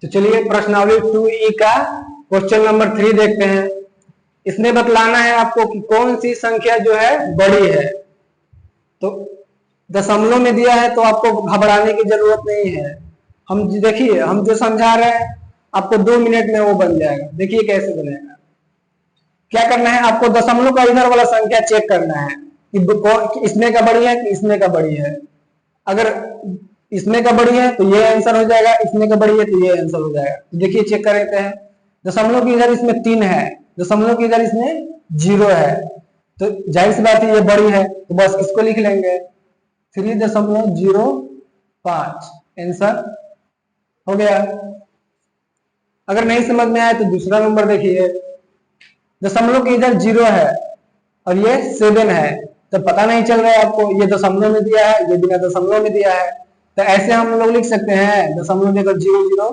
तो चलिए प्रश्नावली 2E का क्वेश्चन नंबर 3 देखते हैं। इसमें बतलाना है आपको कि कौन सी संख्या जो है बड़ी है। तो दशमलव में दिया है तो आपको घबराने की जरूरत नहीं है। हम देखिए, हम जो समझा रहे हैं आपको 2 मिनट में वो बन जाएगा। देखिए कैसे बनेगा। क्या करना है आपको, दशमलव का इधर वाला संख्या चेक करना है कि इसमें का बड़ी है कि इसमें का बड़ी है। अगर इसमें का बड़ी है तो ये आंसर हो जाएगा, इसमें का बड़ी है तो ये आंसर हो जाएगा। तो देखिए चेक कर लेते हैं। दशमलव की इधर इसमें 3 है, दशमलव की इधर इसमें 0 है, तो जाहिर सी बात है ये बड़ी है, तो बस इसको लिख लेंगे 3.05 आंसर हो गया। अगर नहीं समझ में आए तो दूसरा नंबर देखिए। दशमलव की इधर 0 है और ये 7 है, तो पता नहीं चल रहा है आपको ये दशमलव में दिया है, ये बिना दशमलव में दिया है। तो ऐसे हम लोग लिख सकते हैं दशमलव देकर 0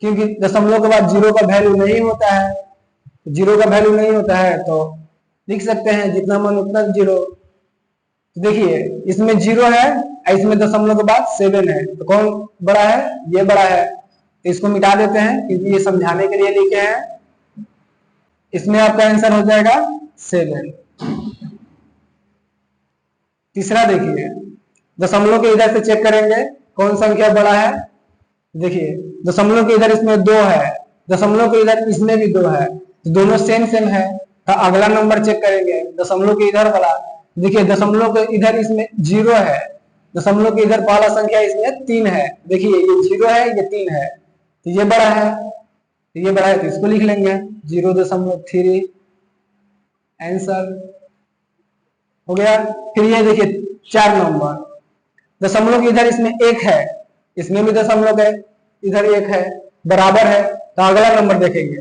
क्योंकि दशमलव के बाद 0 का वैल्यू नहीं होता है, 0 का वैल्यू नहीं होता है तो लिख सकते हैं जितना मन उतना 0। तो देखिए इसमें 0 है, इसमें दशमलव के बाद 7 है, तो कौन बड़ा है? ये बड़ा है। तो इसको मिटा देते हैं क्योंकि ये समझाने के लिए लिखे हैं। इसमें आपका आंसर हो जाएगा 7। तीसरा देखिए, दशमलव के इधर से चेक करेंगे कौन संख्या बड़ा है। देखिए दशमलव के इधर इसमें 2 है, दशमलव के इधर इसमें भी 2 है, तो दोनों सेम सेम है। तो अगला नंबर चेक करेंगे दशमलव के इधर वाला। देखिए दशमलव के इधर इसमें 0 है, दशमलव के इधर पहला संख्या इसमें 3 है। देखिए ये 0 है, ये 3 है, तो ये बड़ा है, तो ये बड़ा है तो इसको लिख लेंगे 0.3 आंसर हो गया। फिर ये देखिए 4 नंबर, दशमलव की इधर इसमें 1 है, इसमें भी दशमलव है, इधर 1 है, बराबर है। तो अगला नंबर देखेंगे,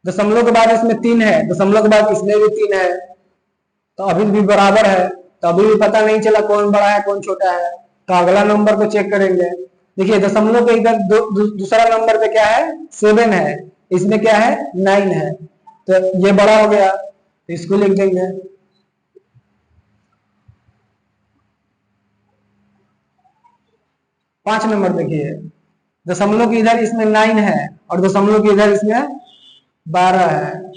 दशमलव के बाद इसमें 3 है, दशमलव के बाद इसमें भी 3 है, तो अभी भी बराबर है। तो अभी भी पता नहीं चला कौन बड़ा है कौन छोटा है। तो अगला नंबर को चेक करेंगे। देखिए दशमलव के इधर दूसरा नंबर पे क्या है? 7 है, इसमें क्या है? 9 है, तो ये बड़ा हो गया, तो इसको लिख देंगे। पांच नंबर देखिए, दशमलव की इधर इसमें 9 है और दशमलव की इधर इसमें 12 है,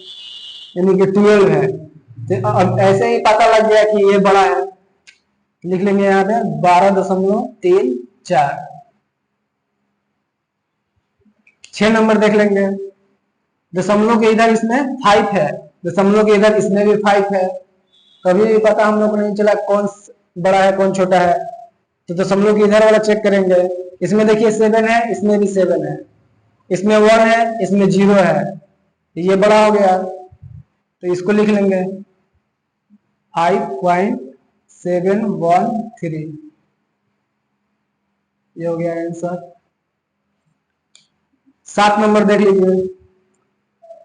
यानी कि 12 है। तो अब ऐसे ही पता लग गया कि ये बड़ा है, लिख लेंगे यहाँ पे 12.34। 6 नंबर देख लेंगे, दशमलव के इधर इसमें 5 है, दशमलव के इधर इसमें भी 5 है, कभी भी पता हम लोग को नहीं चला कौन बड़ा है कौन छोटा है। तो दशमलव के इधर वाला चेक करेंगे। इसमें देखिए 7 है, इसमें भी 7 है, इसमें 1 है, इसमें 0 है, तो ये बड़ा हो गया, तो इसको लिख लेंगे 5.713। ये हो गया आंसर। 7 नंबर देख लीजिए,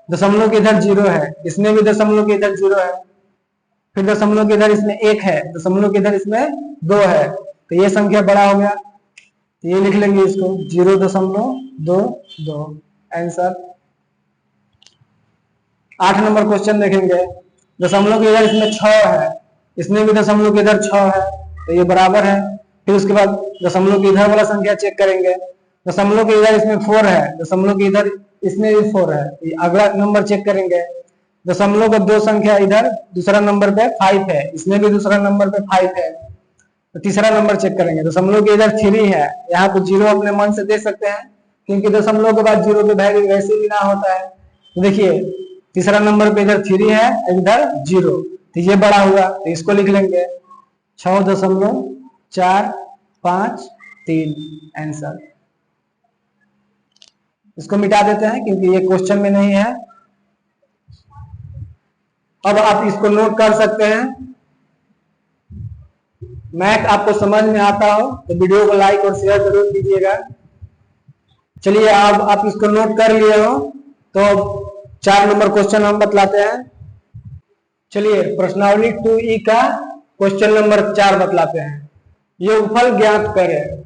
दशमलव के इधर 0 है, इसमें भी दशमलव के इधर 0 है, फिर दशमलव के इधर इसमें 1 है, दशमलव के इधर इसमें 2 है, तो ये संख्या बड़ा हो गया, तो ये लिख लेंगे इसको 0.22 आंसर। 8 नंबर क्वेश्चन देखेंगे, दशमलव के इधर इसमें 6 है, इसमें भी दशमलव के इधर 6 है, तो ये बराबर है। फिर उसके बाद दशमलव के इधर वाला संख्या चेक करेंगे, दशमलव के इधर इसमें 4 है, दशमलव के इधर इसमें भी 4 है, अगला नंबर चेक करेंगे। दशमलव का 2 संख्या इधर दूसरा नंबर पे 5 है, इसमें भी दूसरा नंबर पे 5 है, तो तीसरा नंबर चेक करेंगे। दशमलव के इधर 3 है, यहाँ पे 0 अपने मन से दे सकते हैं क्योंकि दशमलव के बाद 0 के वैल्यू वैसे भी ना होता है। तो देखिए तीसरा नंबर पे इधर 3 है, इधर 0, तो ये बड़ा हुआ, तो इसको लिख लेंगे 6.453 आंसर। इसको मिटा देते हैं क्योंकि ये क्वेश्चन में नहीं है। अब आप इसको नोट कर सकते हैं। मैथ आपको समझ में आता हो तो वीडियो को लाइक और शेयर जरूर कीजिएगा। चलिए अब आप इसको नोट कर लिए हो तो 4 नंबर क्वेश्चन हम बतलाते हैं। चलिए प्रश्नावली 2E का क्वेश्चन नंबर 4 बतलाते हैं। योगफल ज्ञात करें।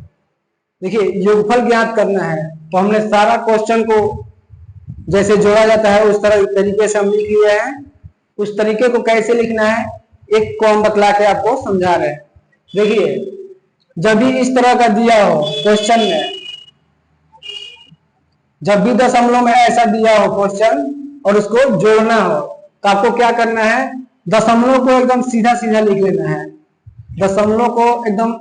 देखिए योगफल ज्ञात करना है तो हमने सारा क्वेश्चन को जैसे जोड़ा जाता है उस तरह तरीके से हम लिख लिए हैं। उस तरीके को कैसे लिखना है एक को हम बतला के आपको समझा रहे हैं। देखिए जब भी इस तरह का दिया हो क्वेश्चन में जब भी दशमलव में ऐसा दिया हो क्वेश्चन और उसको जोड़ना हो तो आपको क्या करना है, दशमलव को एकदम सीधा सीधा लिख लेना है। दशमलव को एकदम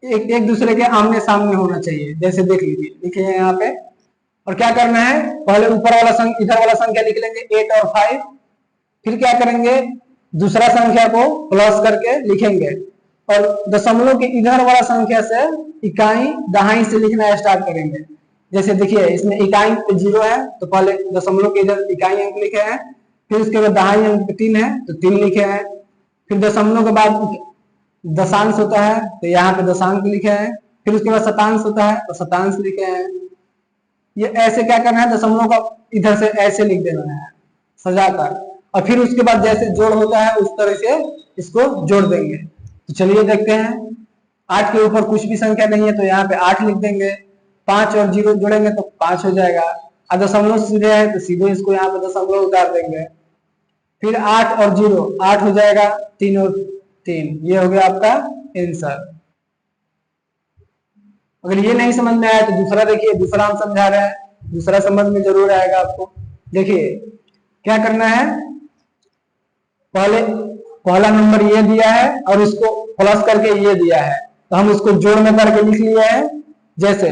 एक दूसरे के आमने सामने होना चाहिए। जैसे देख लीजिए, लिखे हैं यहाँ पे। और क्या करना है, पहले ऊपर वाला संख्या, इधर वाला संख्या लिख लेंगे 8 और 5। फिर क्या करेंगे, दूसरा संख्या को प्लस करके लिखेंगे और दशमलव के इधर वाला संख्या से इकाई दहाई से लिखना स्टार्ट करेंगे। जैसे देखिए इसमें इकाई 0 है तो पहले दशमलव के इधर इकाई अंक लिखे हैं, फिर उसके बाद दहाई अंक 3 है तो 3 लिखे हैं, फिर दशमलव के बाद दशांश होता है तो यहाँ पे दशांश लिखे हैं, फिर उसके बाद शतांश होता है तो शतांश लिखे हैं। ये ऐसे क्या करना है, दशमलव का इधर से ऐसे लिख देना है सजाकर, और फिर उसके बाद जैसे जोड़ होता है उस तरह से इसको जोड़ देंगे। तो चलिए देखते हैं। 8 के ऊपर कुछ भी संख्या नहीं है तो यहाँ पे 8 लिख देंगे, 5 और 0 जोड़ेंगे तो 5 हो जाएगा। और दशमलव सीधे है तो सीधे इसको यहाँ पे दशमलव उतार देंगे। फिर 8 और 0 8 हो जाएगा, 3 और 3, ये हो गया आपका आंसर। अगर ये नहीं समझ में आया तो दूसरा देखिए, दूसरा हम समझा रहे हैं, दूसरा समझ में जरूर आएगा आपको। देखिए क्या करना है, पहला नंबर ये दिया है और इसको प्लस करके ये दिया है तो हम उसको जोड़ में करके लिख लिए हैं। जैसे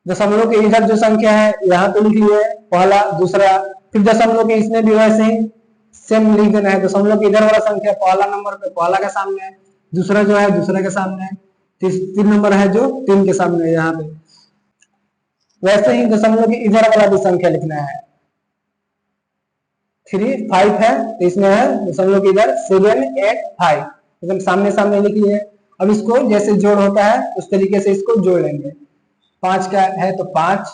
दशमलव के इधर जो संख्या है यहाँ पे लिख लिए पहला, दूसरा, फिर दशमलव के इसमें भी वैसे ही सेम लिख देना है। दशमलव के इधर वाला संख्या पहला नंबर पे पहला के सामने है, दूसरा जो है दूसरे के सामने है, 3 नंबर है जो 3 के सामने है यहाँ पे। वैसे ही दशमलव के इधर वाला भी संख्या लिखना है। 3 5 है तो इसमें है दशमलव के इधर 7 8 5 एकदम सामने सामने लिख लिए। अब इसको जैसे जोड़ होता है उस तरीके से इसको जोड़ लेंगे। 5 का है तो 5,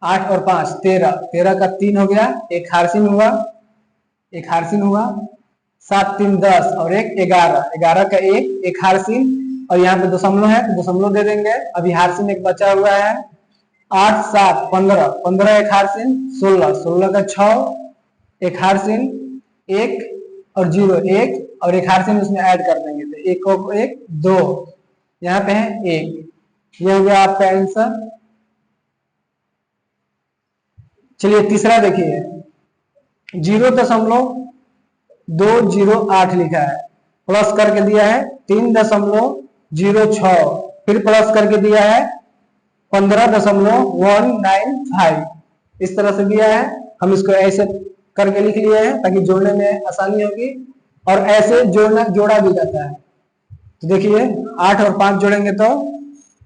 8 और 5 13, 13 का 3 हो गया, एक हारसिन हुआ, एक हारसिन हुआ, 7 3 10 और एक 11, 11 का एक हारसिन, और यहाँ पे दशमलव है तो दशमलव दे देंगे। अभी हारसिन एक बचा हुआ है, 8 7 15, 15 एक हारसिन, 16, 16 का 6, एक हारसिन, 1 और 0 1 और एक हारसिन उसमें ऐड कर देंगे तो 1 और 1 2, यहाँ पे है 1। ये हो गया आपका आंसर। चलिए तीसरा देखिए, 0.208 लिखा है, प्लस करके दिया है 3.06, फिर प्लस करके दिया है 15.195, इस तरह से दिया है। हम इसको ऐसे करके लिख लिए हैं ताकि जोड़ने में आसानी होगी, और ऐसे जोड़ा भी जाता है। तो देखिए 8 और 5 जोड़ेंगे तो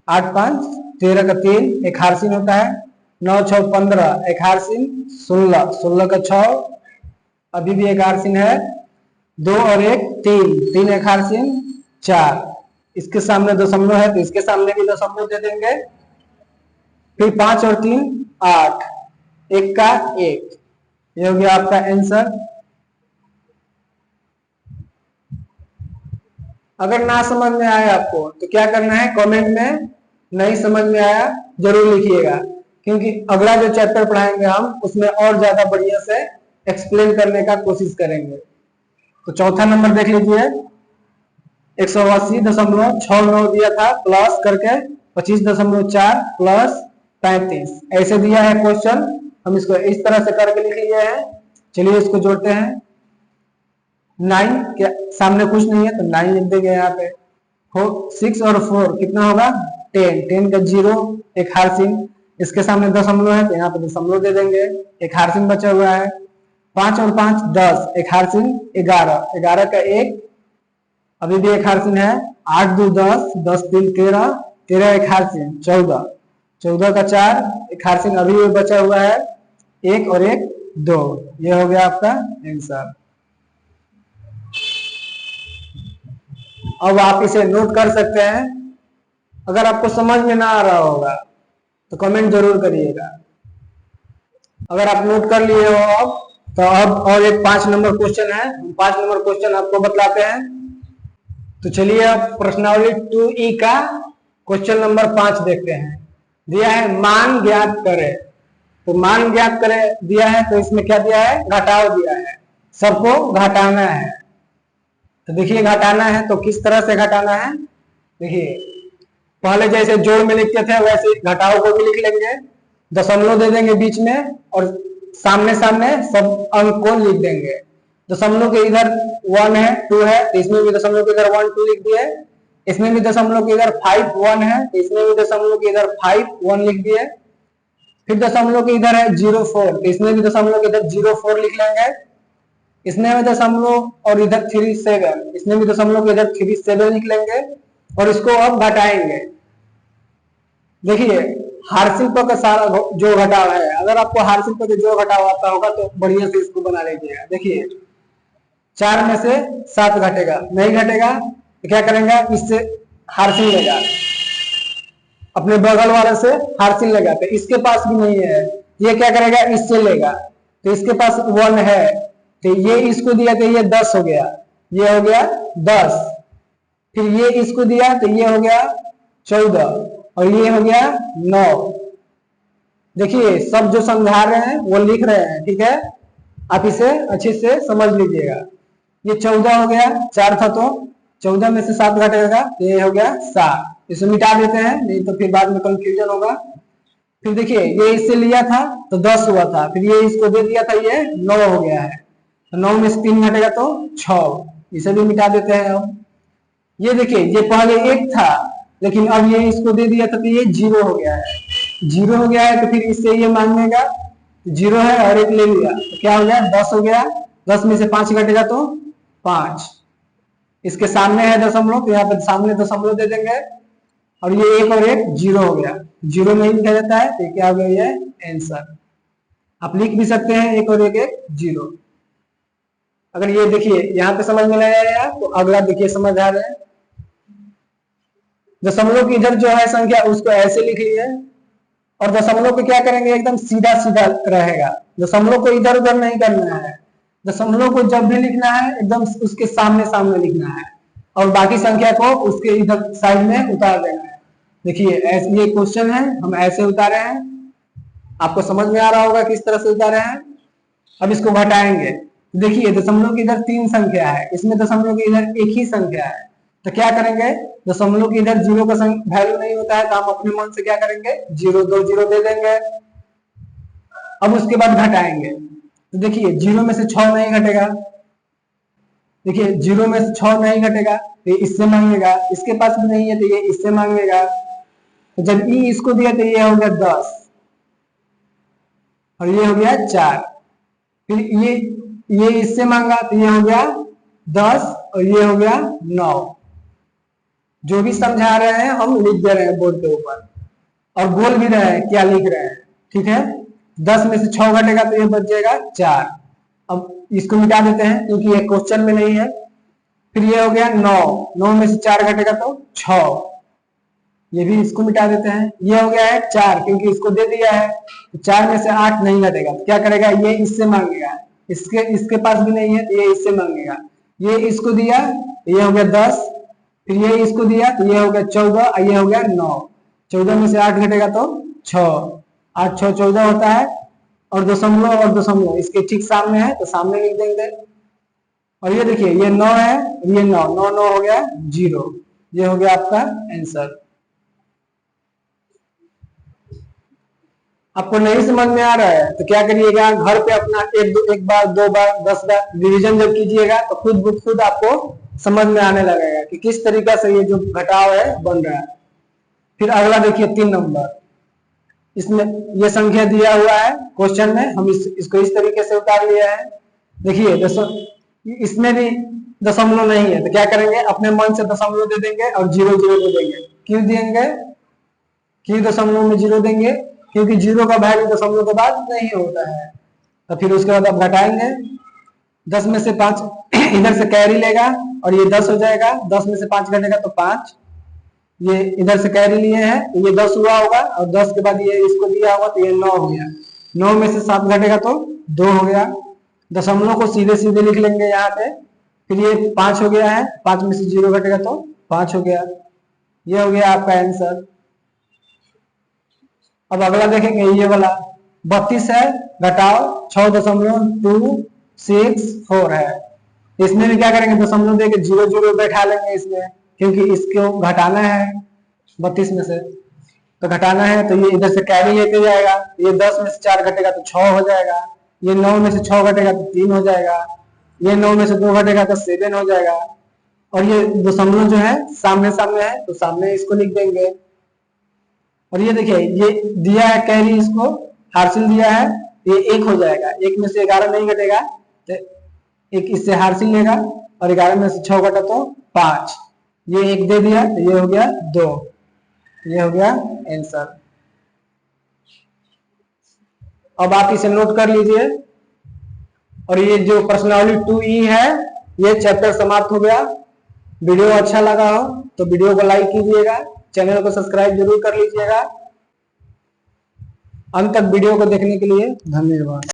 8 5 13 का 3, एक हारसिन होता है, 9 6 15, एक हारसिन, 16, 16 का 6, अभी भी एक हारसिन है, 2 और 1 3, 3 एक हारसिन, 4, इसके सामने दशमलव है तो इसके सामने भी दशमलव दे देंगे। फिर 5 और 3 8, 1 का 1, ये हो गया आपका आंसर। अगर ना समझ में आए आपको तो क्या करना है, कमेंट में नहीं समझ में आया जरूर लिखिएगा, क्योंकि अगला जो चैप्टर पढ़ाएंगे हम उसमें और ज्यादा बढ़िया से एक्सप्लेन करने का कोशिश करेंगे। तो चौथा नंबर देख लीजिए, 180.69 दिया था, प्लस करके 25.4 प्लस 35 ऐसे दिया है क्वेश्चन। हम इसको इस तरह से करके लिख लिए हैं। चलिए इसको जोड़ते हैं। 9 के सामने कुछ नहीं है तो 9 लिख देंगे यहाँ पे। 6 और 4 कितना होगा 10, 10 का 0, एक हारसिन, इसके सामने दशमलव है तो यहाँ पे दशमलव दे देंगे, एक हारसिन बचा हुआ है। 5 और 5 10, एक हारसिन, 11, 11 का 1, अभी भी एक हारसिन है, 8 2 10, 10 3 13, 13 एक हारसिन, 14, 14 का 4, एक हारसिन अभी भी बचा हुआ है, 1 और 1 2, ये हो गया आपका आंसर। अब आप इसे नोट कर सकते हैं। अगर आपको समझ में ना आ रहा होगा तो कमेंट जरूर करिएगा। अगर आप नोट कर लिए हो अब तो अब और एक 5 नंबर क्वेश्चन है, 5 नंबर क्वेश्चन आपको बतलाते हैं। तो चलिए अब प्रश्नावली 2E का क्वेश्चन नंबर 5 देखते हैं। दिया है मान ज्ञात करें, तो मान ज्ञात करें दिया है तो इसमें क्या दिया है, घटाव दिया है, सबको घटाना है। तो देखिए घटाना है तो किस तरह से घटाना है, देखिए पहले जैसे जोड़ में लिखते थे वैसे घटाव को भी लिख लेंगे। दशमलव दे देंगे बीच में और सामने सामने सब अंक को लिख देंगे। दशमलव के इधर 1 है 2 है तो इसमें भी दशमलव के इधर 1 2 लिख दिए। इसमें भी दशमलव के इधर 5 1 है तो इसमें भी दशमलव के इधर 5 1 लिख दिए। फिर दशमलव के इधर है 0 4 तो इसमें भी दशमलव के इधर 0 4 लिख लेंगे। इसमें भी दशमलव और इधर 3 7 इसमें भी दशमलव के इधर 3 7 लिख लेंगे और इसको अब घटाएंगे। देखिए हारशिल्प का सारा जो घटाव है, अगर आपको हारशिल्प का जो घटाव आता होगा तो बढ़िया से इसको बना लीजिएगा। देखिए 4 में से 7 घटेगा, नहीं घटेगा तो क्या करेंगे, इससे हारशिल लेगा, अपने बगल वाले से हारशिल लेगा तो इसके पास भी नहीं है, ये क्या करेगा इससे लेगा तो इसके पास 1 है तो ये इसको दिया तो ये 10 हो गया, ये हो गया 10। फिर ये इसको दिया तो ये हो गया 14 और ये हो गया 9। देखिए सब जो समझा रहे हैं वो लिख रहे हैं, ठीक है, आप इसे अच्छे से समझ लीजिएगा। ये 14 हो गया, 4 था तो 14 में से 7 घटेगा तो ये हो गया 7। इसे मिटा देते हैं नहीं तो फिर बाद में कंफ्यूजन होगा। फिर देखिए ये इससे लिया था तो 10 हुआ था, फिर ये इसको दे दिया था ये 9 हो गया है, तो 9 में से 3 घटेगा तो 6, इसे भी मिटा देते हैं हम। ये देखिए ये पहले 1 था लेकिन अब ये इसको दे दिया था तो ये 0 हो गया है, 0 हो गया है तो फिर इससे ये मांगेगा 0 है और 1 ले लिया तो क्या हो गया 10 हो गया। 10 में से 5 घटेगा तो 5, इसके सामने है दशमलव तो यहाँ पे सामने दशमलव दे देंगे और ये 1 और 1 0 हो गया, 0 नहीं लिखा जाता है तो क्या हो गया ये आंसर। आप लिख भी सकते हैं 1 और 1 1 0। अगर ये देखिए यहाँ पे समझ में नहीं आया तो अगला देखिए समझ आ रहा है। दशमलव की इधर जो है संख्या उसको ऐसे लिख लिए और दशमलव पे क्या करेंगे एकदम सीधा सीधा रहेगा, दशमलव को इधर उधर नहीं करना है। दशमलव को जब भी लिखना है एकदम उसके सामने सामने लिखना है और बाकी संख्या को उसके इधर साइड में उतार देना है। देखिए ऐसे ये क्वेश्चन है, हम ऐसे उतारे हैं, आपको समझ में आ रहा होगा किस तरह से उतारे हैं। अब इसको घटाएंगे, देखिए दशमलव की इधर 3 संख्या है, इसमें दशमलव की इधर 1 ही संख्या है तो क्या करेंगे, दशमलव की इधर 0 का वैल्यू नहीं होता है तो हम अपने मन से क्या करेंगे 0 2 0 दे देंगे। अब उसके बाद घटाएंगे तो देखिए 0 में से 6 नहीं घटेगा, देखिए 0 में से 6 नहीं घटेगा तो इससे मांगेगा, इसके पास भी नहीं है तो ये इससे मांगेगा। तो जब ई इसको दिया तो ये हो गया 10 और ये हो गया 4। फिर ये इससे मांगा तो ये हो गया 10 और ये हो गया 9। जो भी समझा रहे हैं हम लिख दे रहे हैं बोर्ड के ऊपर और बोल भी रहे हैं क्या लिख रहे हैं, ठीक है। 10 में से 6 घटेगा तो ये बच जाएगा 4। अब इसको मिटा देते हैं क्योंकि ये क्वेश्चन में नहीं है। फिर ये हो गया 9, 9 में से 4 घटेगा तो 6, ये भी इसको मिटा देते हैं। ये हो गया है 4 क्योंकि इसको दे दिया है तो 4 में से 8 नहीं घटेगा तो क्या करेगा ये इससे मांगेगा, इसके पास भी नहीं है तो ये इससे मांगेगा। ये इसको दिया तो ये हो गया 10, फिर ये इसको दिया तो ये हो गया 14 और ये हो गया 9। 14 में से 8 घटेगा तो 6, 8 6 14 होता है और दशमलव इसके ठीक सामने है तो सामने लिख देंगे। और ये देखिए ये 9 है, ये 9 9 9 हो गया 0, ये हो गया आपका आंसर। आपको नहीं समझ में आ रहा है तो क्या करिएगा, घर पे अपना एक बार 2 बार 10 बार रिवीजन जब कीजिएगा तो खुद आपको समझ में आने लगेगा कि किस तरीका से ये जो घटाव है बन रहा है। फिर अगला देखिए 3 नंबर, इसमें ये संख्या दिया हुआ है क्वेश्चन में, हम इसको इस तरीके से उतार लिया है। देखिए इसमें भी दशमलव नहीं है तो क्या करेंगे, अपने मन से दशमलव दे देंगे और 0 0 दे देंगे। क्यों देंगे, क्यों दशमलव में 0 देंगे, क्योंकि 0 का वैल्यू दशमलव के बाद नहीं होता है। तो फिर उसके बाद आप घटाएंगे, 10 में से 5 इधर से कैरी लेगा और ये 10 हो जाएगा, 10 में से 5 घटेगा तो 5, ये इधर से कैरी लिए हैं तो ये 10 हुआ होगा और 10 के बाद ये इसको दिया होगा तो ये 9 हो गया। 9 में से 7 घटेगा तो 2 हो गया। दशमलव को सीधे सीधे लिख लेंगे यहाँ पे। फिर ये 5 हो गया है, 5 में से 0 घटेगा तो 5 हो गया। ये हो गया आपका आंसर। अब अगला देखेंगे ये वाला 32 है, घटाओ 6.264 है। इसमें भी क्या करेंगे, दशमलव देके 0 0 बैठा लेंगे इसमें, क्योंकि इसको घटाना है 32 में से। तो घटाना है तो ये इधर से कैरी लेके जाएगा, ये 10 में से 4 घटेगा तो 6 हो जाएगा, ये 9 में से 6 घटेगा तो 3 हो जाएगा, ये 9 में से 2 घटेगा तो 7 हो जाएगा। और ये दशमलव जो है सामने सामने है तो सामने इसको लिख देंगे। और ये देखिए ये दिया है कैरी, इसको हार्सिल दिया है, ये 1 हो जाएगा, 1 में से 11 नहीं घटेगा तो एक इससे हार्सिल लेगा, और 11 में से 6 घटा तो 5, ये 1 दे दिया तो ये हो गया 2, ये हो गया आंसर। अब आप इसे नोट कर लीजिए। और ये जो प्रश्नावली 2E है ये चैप्टर समाप्त हो गया। वीडियो अच्छा लगा हो तो वीडियो को लाइक कीजिएगा, चैनल को सब्सक्राइब जरूर कर लीजिएगा। अंत तक वीडियो को देखने के लिए धन्यवाद।